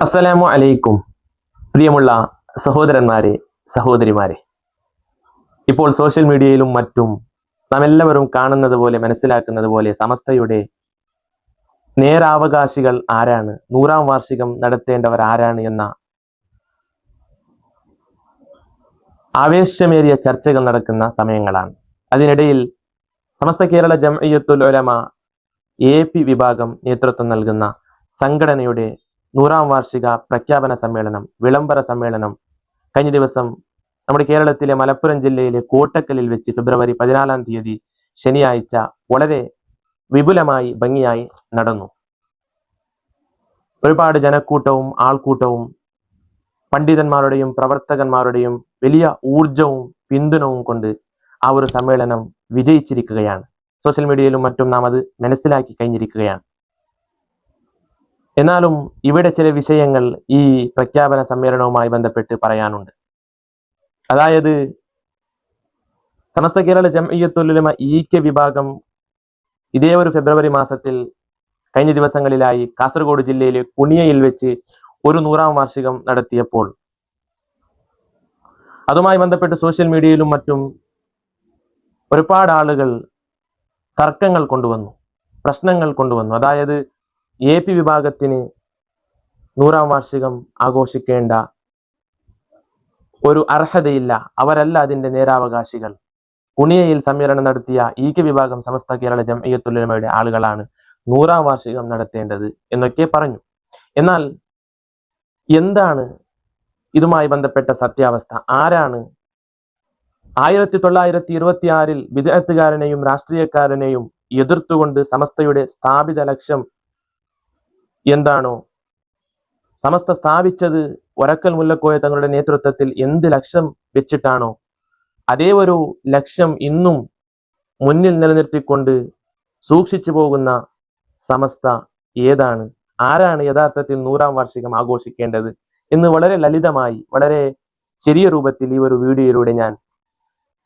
അസ്സലാമു അലൈക്കും. പ്രിയമുള്ള സഹോദരന്മാരെ, സഹോദരിമാരെ, ഇപ്പോൾ സോഷ്യൽ മീഡിയയിലും മറ്റും നാം എല്ലാവരും കാണുന്നത് പോലെ, മനസ്സിലാക്കുന്നത് പോലെ സമസ്തയുടെ നേരാവകാശികൾ ആരാണ്, 100-ാം വാർഷികം നടത്തേണ്ടവർ ആരാണ് എന്ന ആവേശമേറിയ ചർച്ചകൾ നടക്കുന്ന സമയങ്ങളാണ്. അതിനിടയിൽ സമസ്ത കേരള ജംഇയ്യത്തുൽ ഉലമ AP വിഭാഗം നേതൃത്വം നൽകുന്ന സംഘടനയുടെ 100-ാം വാർഷിക പ്രഖ്യാപന സമ്മേളനം, വിളംബര സമ്മേളനം കഴിഞ്ഞ ദിവസം നമ്മുടെ കേരളത്തിലെ മലപ്പുറം ജില്ലയിലെ കോട്ടക്കലിൽ വെച്ച് ഫെബ്രുവരി 14-ാം തീയതി ശനിയാഴ്ച വളരെ വിപുലമായി, ഭംഗിയായി നടന്നു. ഒരുപാട് ജനക്കൂട്ടവും ആൾക്കൂട്ടവും പണ്ഡിതന്മാരുടെയും പ്രവർത്തകന്മാരുടെയും വലിയ ഊർജവും പിന്തുണവും കൊണ്ട് ആ ഒരു സമ്മേളനം വിജയിച്ചിരിക്കുകയാണ്. സോഷ്യൽ മീഡിയയിലും മറ്റും നാം അത് മനസ്സിലാക്കി കഴിഞ്ഞിരിക്കുകയാണ്. എന്നാലും ഇവിടെ ചില വിഷയങ്ങൾ ഈ പ്രഖ്യാപന സമ്മേളനവുമായി ബന്ധപ്പെട്ട് പറയാനുണ്ട്. അതായത് സമസ്ത കേരള ജംഇയ്യത്തുൽ ഉലമ EK വിഭാഗം ഇതേ ഒരു ഫെബ്രുവരി മാസത്തിൽ കഴിഞ്ഞ ദിവസങ്ങളിലായി കാസർഗോഡ് ജില്ലയിലെ കുണിയയിൽ വെച്ച് ഒരു 100-ാം വാർഷികം നടത്തിയപ്പോൾ അതുമായി ബന്ധപ്പെട്ട് സോഷ്യൽ മീഡിയയിലും മറ്റും ഒരുപാട് ആളുകൾ തർക്കങ്ങൾ കൊണ്ടുവന്നു, പ്രശ്നങ്ങൾ കൊണ്ടുവന്നു. അതായത് AP വിഭാഗത്തിന് 100-ാം വാർഷികം ആഘോഷിക്കേണ്ട ഒരു അർഹതയില്ല, അവരല്ല അതിന്റെ നേരാവകാശികൾ. കുണിയയിൽ സമ്മേളനം നടത്തിയ EK വിഭാഗം സമസ്ത കേരള ജംഇയ്യത്തുൽ ഉലമയുടെ ആളുകളാണ് 100-ാം വാർഷികം നടത്തേണ്ടത് എന്നൊക്കെ പറഞ്ഞു. എന്നാൽ എന്താണ് ഇതുമായി ബന്ധപ്പെട്ട സത്യാവസ്ഥ? ആരാണ് 1926-ൽ ബിദ്അത്തുകാരനെയും രാഷ്ട്രീയക്കാരനെയും എതിർത്തുകൊണ്ട് സമസ്തയുടെ സ്ഥാപിത ലക്ഷ്യം എന്താണോ, സമസ്ത സ്ഥാപിച്ചത് ഒരക്കൽ മുല്ലക്കോയ തങ്ങളുടെ നേതൃത്വത്തിൽ എന്ത് ലക്ഷ്യം വെച്ചിട്ടാണോ, അതേ ഒരു ലക്ഷ്യം ഇന്നും മുന്നിൽ നിലനിർത്തിക്കൊണ്ട് സൂക്ഷിച്ചു പോകുന്ന സമസ്ത ഏതാണ്? ആരാണ് യഥാർത്ഥത്തിൽ 100-ാം വാർഷികം ആഘോഷിക്കേണ്ടത് എന്ന് വളരെ ലളിതമായി, വളരെ ചെറിയ രൂപത്തിൽ ഈ ഒരു വീഡിയോയിലൂടെ ഞാൻ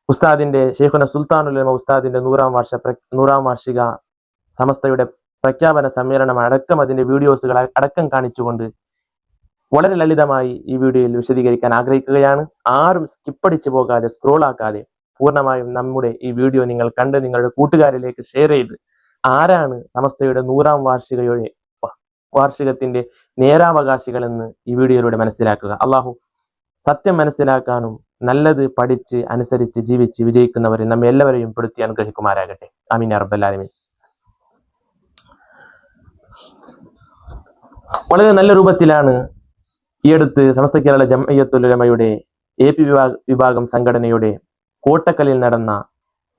ഉസ്താദിന്റെ ശൈഖുന സുൽത്താനുൽ ഉലമ ഉസ്താദിന്റെ 100-ാം വാർഷിക സമസ്തയുടെ പ്രഖ്യാപന സമ്മേളനം അടക്കം അതിന്റെ വീഡിയോസുകൾ അടക്കം കാണിച്ചുകൊണ്ട് വളരെ ലളിതമായി ഈ വീഡിയോയിൽ വിശദീകരിക്കാൻ ആഗ്രഹിക്കുകയാണ്. ആരും സ്കിപ്പടിച്ചു പോകാതെ, സ്ക്രോൾ ആക്കാതെ പൂർണ്ണമായും നമ്മുടെ ഈ വീഡിയോ നിങ്ങൾ കണ്ട് നിങ്ങളുടെ കൂട്ടുകാരിലേക്ക് ഷെയർ ചെയ്ത് ആരാണ് സമസ്തയുടെ 100-ാം വാർഷികത്തിന്റെ നേരാവകാശികൾ എന്ന് ഈ വീഡിയോയിലൂടെ മനസ്സിലാക്കുക. അള്ളാഹു സത്യം മനസ്സിലാക്കാനും നല്ലത് പഠിച്ച് അനുസരിച്ച് ജീവിച്ച് വിജയിക്കുന്നവരെ നമ്മെ എല്ലാവരെയും പെടുത്തി അനുഗ്രഹിക്കുമാരാകട്ടെ. ആമീൻ യാ റബ്ബൽ ആലമീൻ. വളരെ നല്ല രൂപത്തിലാണ് ഈ അടുത്ത് സമസ്ത കേരള ജംഇയ്യത്തുൽ ഉലമയുടെ AP വിഭാഗം സംഘടനയുടെ കോട്ടക്കലിൽ നടന്ന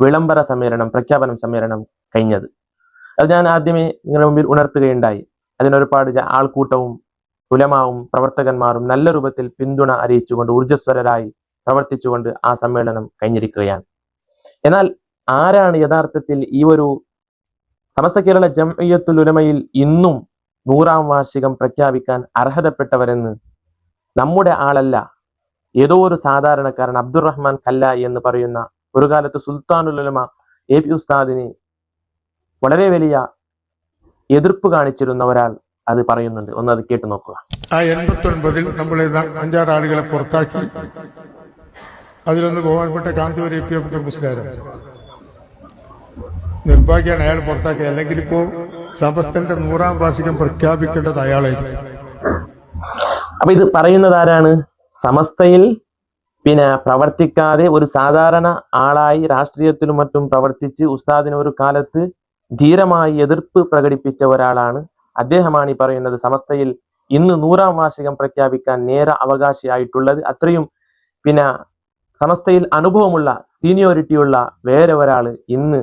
വിളംബര സമ്മേളനം, പ്രഖ്യാപന സമ്മേളനം കഴിഞ്ഞത്. അത് ഞാൻ ആദ്യമേ നിങ്ങളുടെ മുമ്പിൽ ഉണർത്തുകയുണ്ടായി. അതിനൊരുപാട് ആൾക്കൂട്ടവും ഉലമാവും പ്രവർത്തകന്മാരും നല്ല രൂപത്തിൽ പിന്തുണ അറിയിച്ചുകൊണ്ട് ഊർജ്ജസ്വരരായി പ്രവർത്തിച്ചുകൊണ്ട് ആ സമ്മേളനം കഴിഞ്ഞിരിക്കുകയാണ്. എന്നാൽ ആരാണ് യഥാർത്ഥത്തിൽ ഈ ഒരു സമസ്ത കേരള ജംഇയ്യത്തുൽ ഉലമയിൽ ഇന്നും 100-ാം വാർഷികം പ്രഖ്യാപിക്കാൻ അർഹതപ്പെട്ടവരെന്ന് നമ്മുടെ ആളല്ല, ഏതോ ഒരു സാധാരണക്കാരൻ അബ്ദുറഹ്മാൻ കല്ലായി എന്ന് പറയുന്ന ഒരു കാലത്ത് സുൽത്താനുൽ ഉലമ AP ഉസ്താദിന് വളരെ വലിയ എതിർപ്പ് കാണിച്ചിരുന്ന ഒരാൾ അത് പറയുന്നുണ്ട്. ഒന്ന് അത് കേട്ടു നോക്കുക. 89-ൽ നമ്മൾ 5-6 ആളുകളെ പുറത്താക്കി. അതിലൊന്ന് ബഹുമാനപ്പെട്ട കാന്തൂർ AP അബ്ദുൽ മുസ്ലിയാർ. നിർഭാഗ്യമാണ് അയാൾ പുറത്താക്കി. അല്ലെങ്കിൽ ഇപ്പോ സമസ്തന്റെ 100-ാം വാർഷികം പ്രഖ്യാപിക്കേണ്ടത് അയാളായിരുന്നു. അപ്പൊ ഇത് പറയുന്നത് ആരാണ്? സമസ്തയിൽ പ്രവർത്തിക്കാതെ ഒരു സാധാരണ ആളായി രാഷ്ട്രീയത്തിലും മറ്റും പ്രവർത്തിച്ച് ഉസ്താദിന് ഒരു കാലത്ത് ധീരമായി എതിർപ്പ് പ്രകടിപ്പിച്ച ഒരാളാണ്. അദ്ദേഹമാണ് ഈ പറയുന്നത് സമസ്തയിൽ ഇന്ന് 100-ാം വാർഷികം പ്രഖ്യാപിക്കാൻ നേര അവകാശിയായിട്ടുള്ളത്. അത്രയും സമസ്തയിൽ അനുഭവമുള്ള, സീനിയോറിറ്റിയുള്ള വേറെ ഒരാള് ഇന്ന്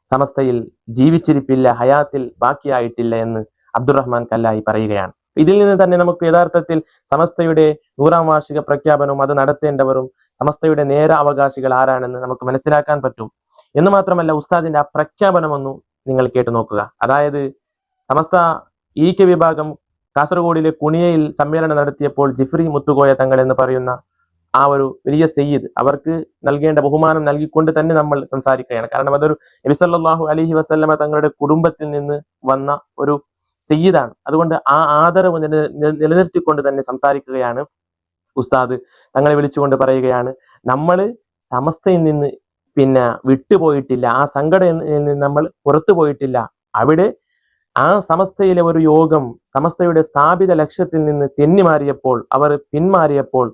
സമസ്തയിൽ ജീവിച്ചിരിപ്പില്ല, ഹയാത്തിൽ ബാക്കിയായിട്ടില്ല എന്ന് അബ്ദുറഹ്മാൻ കല്ലായി പറയുകയാണ്. ഇതിൽ നിന്ന് തന്നെ നമുക്ക് യഥാർത്ഥത്തിൽ സമസ്തയുടെ 100-ാം വാർഷിക പ്രഖ്യാപനവും അത് നടത്തേണ്ടവരും സമസ്തയുടെ നേര അവകാശികൾ ആരാണെന്ന് നമുക്ക് മനസ്സിലാക്കാൻ പറ്റും. എന്ന് മാത്രമല്ല, ഉസ്താദിന്റെ ആ പ്രഖ്യാപനമൊന്നു നിങ്ങൾ കേട്ടു നോക്കുക. അതായത് സമസ്ത EK വിഭാഗം കാസർഗോഡിലെ കുണിയയിൽ സമ്മേളനം നടത്തിയപ്പോൾ ജിഫ്രി മുത്തുകോയ തങ്ങൾ എന്ന് പറയുന്ന ആ ഒരു വലിയ സയ്യിദ്, അവർക്ക് നൽകേണ്ട ബഹുമാനം നൽകിക്കൊണ്ട് തന്നെ നമ്മൾ സംസാരിക്കുകയാണ്. കാരണം അതൊരു നബി സല്ലല്ലാഹു അലൈഹി വസല്ലമ തങ്ങളുടെ കുടുംബത്തിൽ നിന്ന് വന്ന ഒരു സയ്യിദാണ്. അതുകൊണ്ട് ആ ആദരവ് നിലനിർത്തിക്കൊണ്ട് തന്നെ സംസാരിക്കുകയാണ് ഉസ്താദ്. തങ്ങളെ വിളിച്ചുകൊണ്ട് പറയുകയാണ്, നമ്മൾ സമസ്തയിൽ നിന്ന് വിട്ടുപോയിട്ടില്ല, ആ സംഘടനയിൽ നിന്ന് നമ്മൾ പുറത്തു പോയിട്ടില്ല. അവിടെ ആ സമസ്തയിലെ ഒരു യോഗം സമസ്തയുടെ സ്ഥാപിത ലക്ഷ്യത്തിൽ നിന്ന് തെന്നിമാറിയപ്പോൾ, അവർ പിന്മാറിയപ്പോൾ,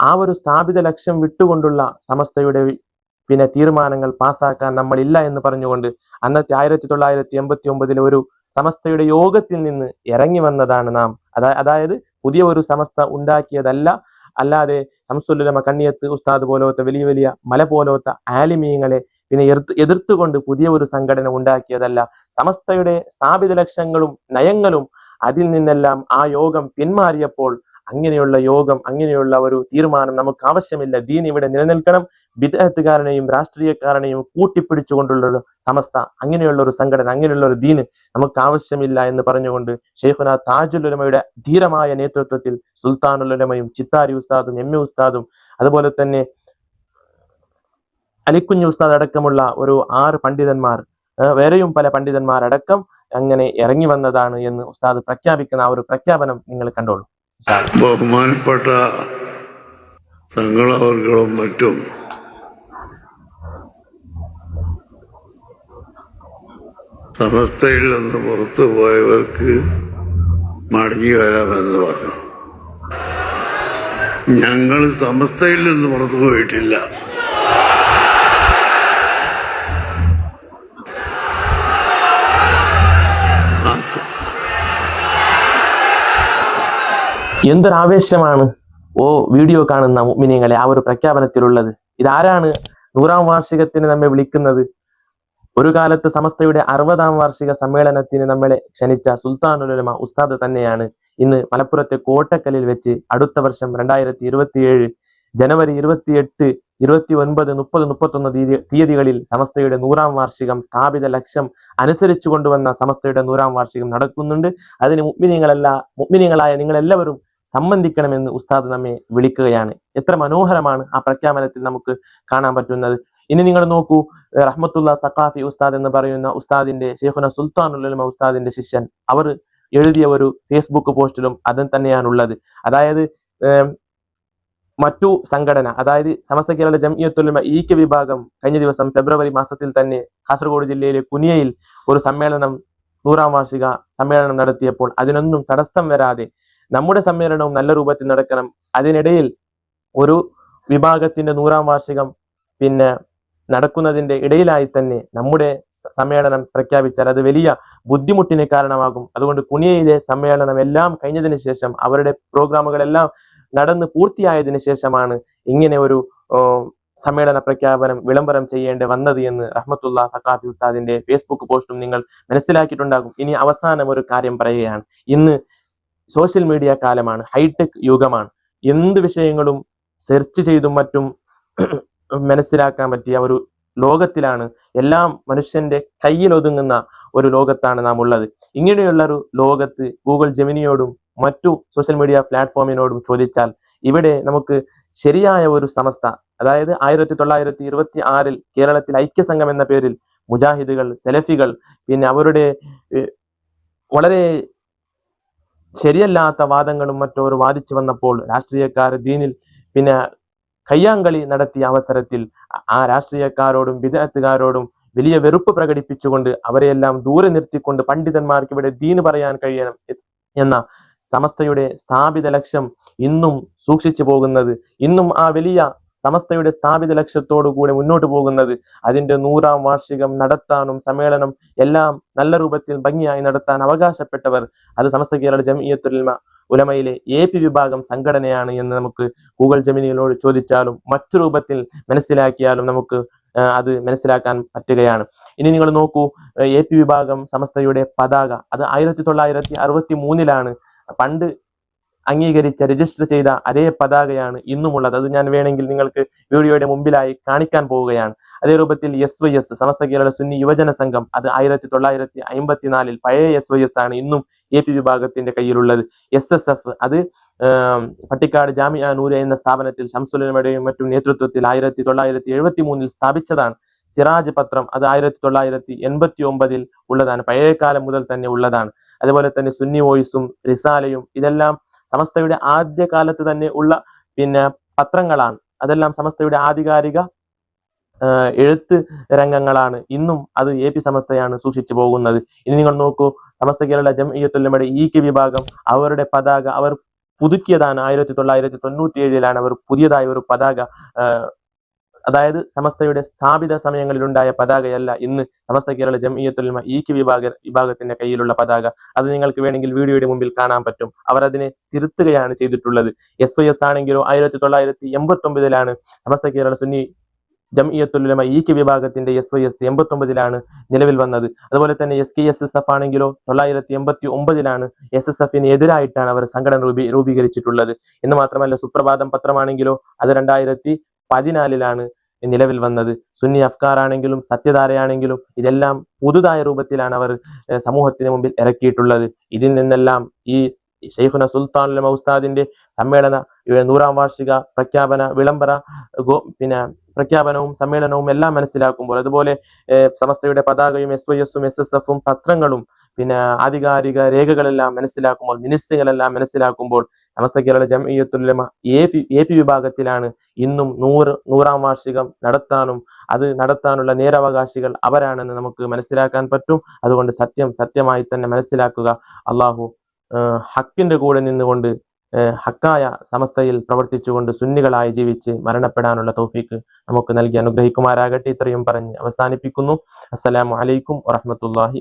ആ ഒരു സ്ഥാപിത ലക്ഷ്യം വിട്ടുകൊണ്ടുള്ള സമസ്തയുടെ തീരുമാനങ്ങൾ പാസ്സാക്കാൻ നമ്മളില്ല എന്ന് പറഞ്ഞുകൊണ്ട് അന്നത്തെ 1989 ഒരു സമസ്തയുടെ യോഗത്തിൽ നിന്ന് ഇറങ്ങി വന്നതാണ് നാം. അതായത് പുതിയ ഒരു സമസ്ത ഉണ്ടാക്കിയതല്ല, അല്ലാതെ ശംസുൽ കണ്ണിയത്ത് ഉസ്താദ് പോലത്തെ വലിയ വലിയ മല പോലത്തെ ആലിമീങ്ങളെ എതിർത്തുകൊണ്ട് പുതിയ ഒരു സംഘടന ഉണ്ടാക്കിയതല്ല. സമസ്തയുടെ സ്ഥാപിത ലക്ഷ്യങ്ങളും നയങ്ങളും അതിൽ നിന്നെല്ലാം ആ യോഗം പിന്മാറിയപ്പോൾ അങ്ങനെയുള്ള യോഗം, അങ്ങനെയുള്ള ഒരു തീരുമാനം നമുക്ക് ആവശ്യമില്ല. ദീൻ ഇവിടെ നിലനിൽക്കണം. ബിദ്അത്തുകാരനെയും രാഷ്ട്രീയക്കാരനെയും കൂട്ടിപ്പിടിച്ചുകൊണ്ടുള്ള സമസ്ത, അങ്ങനെയുള്ള ഒരു സംഘടന, അങ്ങനെയുള്ള ഒരു ദീന് നമുക്ക് ആവശ്യമില്ല എന്ന് പറഞ്ഞുകൊണ്ട് ഷെയ്ഖുന താജുൽ ഉലമയുടെ ധീരമായ നേതൃത്വത്തിൽ സുൽത്താനുൽ ഉലമയും ചിത്താരി ഉസ്താദും എം എ ഉസ്താദും അതുപോലെ തന്നെ അലിക്കുഞ്ഞ് ഉസ്താദ് അടക്കമുള്ള ഒരു 6 പണ്ഡിതന്മാർ, വേറെയും പല പണ്ഡിതന്മാർ അടക്കം അങ്ങനെ ഇറങ്ങി വന്നതാണ് എന്ന് ഉസ്താദ് പ്രഖ്യാപിക്കുന്ന ആ ഒരു പ്രഖ്യാപനം നിങ്ങൾ കണ്ടോളൂ. ബഹുമാനപ്പെട്ട തങ്ങളവർകളും മറ്റും സമസ്തയിൽ നിന്ന് പുറത്തു പോയവർക്ക് മടങ്ങി വരാമെന്ന് പറഞ്ഞു. ഞങ്ങൾ സമസ്തയിൽ നിന്ന് പുറത്തു പോയിട്ടില്ല. എന്തൊരാവേശമാണ് വീഡിയോ കാണുന്ന മുഅ്മിനീങ്ങളെ ആ ഒരു പ്രഖ്യാപനത്തിലുള്ളത്. ഇതാരാണ് 100ാം വാർഷികത്തിന് നമ്മെ വിളിക്കുന്നത്? ഒരു കാലത്ത് സമസ്തയുടെ 60ാം വാർഷിക സമ്മേളനത്തിന് നമ്മളെ ക്ഷണിച്ച സുൽത്താനുൽ ഉലമ ഉസ്താദ് തന്നെയാണ് ഇന്ന് മലപ്പുറത്തെ കോട്ടക്കലിൽ വെച്ച് അടുത്ത വർഷം 2027 ജനുവരി 28, 29, 30, 31 തീയതികളിൽ സമസ്തയുടെ 100ാം വാർഷികം സ്ഥാപിത ലക്ഷ്യം അനുസരിച്ചു കൊണ്ടുവന്ന സമസ്തയുടെ 100ാം വാർഷികം നടക്കുന്നുണ്ട്. അതിന് മുഅ്മിനീങ്ങളായ നിങ്ങളെല്ലാവരും സംബന്ധിക്കണമെന്ന് ഉസ്താദ് നമ്മെ വിളിക്കുകയാണ്. എത്ര മനോഹരമാണ് ആ പ്രഖ്യാപനത്തിൽ നമുക്ക് കാണാൻ പറ്റുന്നത്. ഇനി നിങ്ങൾ നോക്കൂ, റഹ്മത്തുള്ള സഖാഫി ഉസ്താദ് എന്ന് പറയുന്ന ഉസ്താദിന്റെ ഷെയ്ഖുന സുൽത്താനുൽ ഉലമ ഉസ്താദിന്റെ ശിഷ്യൻ അവർ എഴുതിയ ഒരു ഫേസ്ബുക്ക് പോസ്റ്റിലും അതും തന്നെയാണുള്ളത്. അതായത് മറ്റു സംഘടന, അതായത് സമസ്ത കേരള ജംഇയ്യത്തുൽ ഉലമ ഈക്ക വിഭാഗം കഴിഞ്ഞ ദിവസം ഫെബ്രുവരി മാസത്തിൽ തന്നെ കാസർഗോഡ് ജില്ലയിലെ കുനിയയിൽ ഒരു സമ്മേളനം, 100ാം വാർഷിക സമ്മേളനം നടത്തിയപ്പോൾ അതിനൊന്നും തടസ്സം വരാതെ നമ്മുടെ സമ്മേളനവും നല്ല രൂപത്തിൽ നടക്കണം, അതിനിടയിൽ ഒരു വിഭാഗത്തിന്റെ 100ാം വാർഷികം നടക്കുന്നതിന്റെ ഇടയിലായി തന്നെ നമ്മുടെ സമ്മേളനം പ്രഖ്യാപിച്ചാൽ അത് വലിയ ബുദ്ധിമുട്ടിന് കാരണമാകും. അതുകൊണ്ട് കുനിയയിലെ സമ്മേളനം എല്ലാം കഴിഞ്ഞതിന് ശേഷം, അവരുടെ പ്രോഗ്രാമുകളെല്ലാം നടന്ന് പൂർത്തിയായതിനു ശേഷമാണ് ഇങ്ങനെ ഒരു സമ്മേളന പ്രഖ്യാപനം വിളംബരം ചെയ്യേണ്ടി വന്നത് എന്ന് റഹ്മത്തുള്ള സഖാഫി ഉസ്താദിന്റെ ഫേസ്ബുക്ക് പോസ്റ്റും നിങ്ങൾ മനസ്സിലാക്കിയിട്ടുണ്ടാകും. ഇനി അവസാനം ഒരു കാര്യം പറയുകയാണ്. ഇന്ന് സോഷ്യൽ മീഡിയ കാലമാണ്, ഹൈടെക് യുഗമാണ്. എന്ത് വിഷയങ്ങളും സെർച്ച് ചെയ്തും മറ്റും മനസ്സിലാക്കാൻ പറ്റിയ ഒരു ലോകത്തിലാണ്, എല്ലാം മനുഷ്യന്റെ കയ്യിൽ ഒതുങ്ങുന്ന ഒരു ലോകത്താണ് നാം ഉള്ളത്. ഇങ്ങനെയുള്ള ഒരു ലോകത്ത് ഗൂഗിൾ ജെമിനിയോടും മറ്റു സോഷ്യൽ മീഡിയ പ്ലാറ്റ്ഫോമിനോടും ചോദിച്ചാൽ ഇവിടെ നമുക്ക് ശരിയായ ഒരു സമസ്ത, അതായത് 1926 കേരളത്തിൽ ഐക്യസംഘം എന്ന പേരിൽ മുജാഹിദുകൾ, സെലഫികൾ, അവരുടെ വളരെ ശരിയല്ലാത്ത വാദങ്ങളും മറ്റോർ വാദിച്ചു വന്നപ്പോൾ രാഷ്ട്രീയക്കാർ ദീനിൽ കയ്യാങ്കളി നടത്തിയ അവസരത്തിൽ ആ രാഷ്ട്രീയക്കാരോടും ബിദ്അത്തുകാരോടും വലിയ വെറുപ്പ് പ്രകടിപ്പിച്ചുകൊണ്ട് അവരെയെല്ലാം ദൂരെ നിർത്തിക്കൊണ്ട് പണ്ഡിതന്മാർക്ക് ഇവിടെ ദീന് പറയാൻ കഴിയണം എന്ന സമസ്തയുടെ സ്ഥാപിത ലക്ഷ്യം ഇന്നും സൂക്ഷിച്ചു പോകുന്നത്, ഇന്നും ആ വലിയ സമസ്തയുടെ സ്ഥാപിത ലക്ഷ്യത്തോടു കൂടെ മുന്നോട്ട് പോകുന്നത്, അതിന്റെ 100ാം വാർഷികം നടത്താനും സമ്മേളനം എല്ലാം നല്ല രൂപത്തിൽ ഭംഗിയായി നടത്താൻ അവകാശപ്പെട്ടവർ അത് സമസ്ത കേരള ജംഇയ്യത്തുൽ ഉലമയിലെ AP വിഭാഗം സംഘടനയാണ് എന്ന് നമുക്ക് ഗൂഗിൾ ജെമിനിയോട് ചോദിച്ചാലും മറ്റു രൂപത്തിൽ മനസ്സിലാക്കിയാലും നമുക്ക് അത് മനസ്സിലാക്കാൻ പറ്റുകയാണ്. ഇനി നിങ്ങൾ നോക്കൂ, AP വിഭാഗം സമസ്തയുടെ പതാക അത് 1963 പണ്ട് അംഗീകരിച്ച രജിസ്റ്റർ ചെയ്ത അതേ പതാകയാണ് ഇന്നുമുള്ളത്. അത് ഞാൻ വേണമെങ്കിൽ നിങ്ങൾക്ക് വീഡിയോയുടെ മുമ്പിലായി കാണിക്കാൻ പോവുകയാണ്. അതേ രൂപത്തിൽ SYS സമസ്ത കേരള സുന്നി യുവജന സംഘം അത് 1954 പഴയ SYS ആണ് ഇന്നും AP വിഭാഗത്തിന്റെ കയ്യിലുള്ളത്. SSF അത് പട്ടിക്കാട് ജാമിഅ നൂരിയ എന്ന സ്ഥാപനത്തിൽ ശംസുലമയുടെയും മറ്റും നേതൃത്വത്തിൽ 1973 സ്ഥാപിച്ചതാണ്. സിറാജ് പത്രം അത് 1989 ഉള്ളതാണ്. പഴയകാലം മുതൽ തന്നെ ഉള്ളതാണ്. അതുപോലെ തന്നെ സുന്നി വോയിസും റിസാലയും ഇതെല്ലാം സമസ്തയുടെ ആദ്യ കാലത്ത് തന്നെ ഉള്ള പത്രങ്ങളാണ്. അതെല്ലാം സമസ്തയുടെ ആധികാരിക എഴുത്ത് രംഗങ്ങളാണ്. ഇന്നും അത് AP സമസ്തയാണ് സൂക്ഷിച്ചു പോകുന്നത്. ഇനി നിങ്ങൾ നോക്കൂ, സമസ്ത കേരള ജംഇയ്യത്തുൽ ഉലമയുടെ EK വിഭാഗം അവരുടെ പതാക അവർ പുതുക്കിയതാണ്. 1997 അവർ പുതിയതായ ഒരു പതാക, അതായത് സമസ്തയുടെ സ്ഥാപിത സമയങ്ങളിലുണ്ടായ പതാകയല്ല ഇന്ന് സമസ്ത കേരള ജംഇയ്യത്തുൽ ഉലമ EK വിഭാഗത്തിന്റെ കയ്യിലുള്ള പതാക. അത് നിങ്ങൾക്ക് വേണമെങ്കിൽ വീഡിയോയുടെ മുമ്പിൽ കാണാൻ പറ്റും. അവർ അതിനെ തിരുത്തുകയാണ് ചെയ്തിട്ടുള്ളത്. SYS ആണെങ്കിലോ 1989 സമസ്ത കേരള സുന്നി ജംഇയ്യത്തുൽ ഉലമ EK വിഭാഗത്തിന്റെ SYS 89 നിലവിൽ വന്നത്. അതുപോലെ തന്നെ SKSSF ആണെങ്കിലോ 1989 SSF-ന് എതിരായിട്ടാണ് അവർ സംഘടന രൂപീകരിച്ചിട്ടുള്ളത്. എന്ന് മാത്രമല്ല സുപ്രഭാതം പത്രമാണെങ്കിലോ അത് 2014 നിലവിൽ വന്നത്. സുന്നി അഫ്കാർ ആണെങ്കിലും സത്യധാരയാണെങ്കിലും ഇതെല്ലാം പുതുതായ രൂപത്തിലാണ് അവർ സമൂഹത്തിന് മുമ്പിൽ ഇറക്കിയിട്ടുള്ളത്. ഇതിൽ നിന്നെല്ലാം ഈ ശൈഖുന സുൽത്താനുൽ ഉലമ ഉസ്താദിന്റെ സമ്മേളന 100ാം വാർഷിക പ്രഖ്യാപന വിളംബര പ്രഖ്യാപനവും സമ്മേളനവും എല്ലാം മനസ്സിലാക്കുമ്പോൾ, അതുപോലെ സമസ്തയുടെ പതാകയും SYS-ഉം SSF-ഉം പത്രങ്ങളും ആധികാരിക രേഖകളെല്ലാം മനസ്സിലാക്കുമ്പോൾ, മിനിറ്റ്സുകളെല്ലാം മനസ്സിലാക്കുമ്പോൾ സമസ്ത കേരള ജംഇയ്യത്തുൽ ഉലമ AP വിഭാഗത്തിലാണ് ഇന്നും 100ാം വാർഷികം നടത്താനും അത് നടത്താനുള്ള നേരവകാശികൾ അവരാണെന്ന് നമുക്ക് മനസ്സിലാക്കാൻ പറ്റും. അതുകൊണ്ട് സത്യമായി തന്നെ മനസ്സിലാക്കുക. അള്ളാഹു ഹക്കിന്റെ കൂടെ നിന്നുകൊണ്ട് ഹക്കായ സമസ്തയിൽ പ്രവർത്തിച്ചുകൊണ്ട് സുന്നികളായി ജീവിച്ച് മരണപ്പെടാനുള്ള തൗഫീക്ക് നമുക്ക് നൽകി അനുഗ്രഹിക്കുമാരാകട്ടെ. ഇത്രയും പറഞ്ഞ് അവസാനിപ്പിക്കുന്നു. അസ്സലാമു അലൈക്കും വറഹ്മത്തുള്ളാഹി.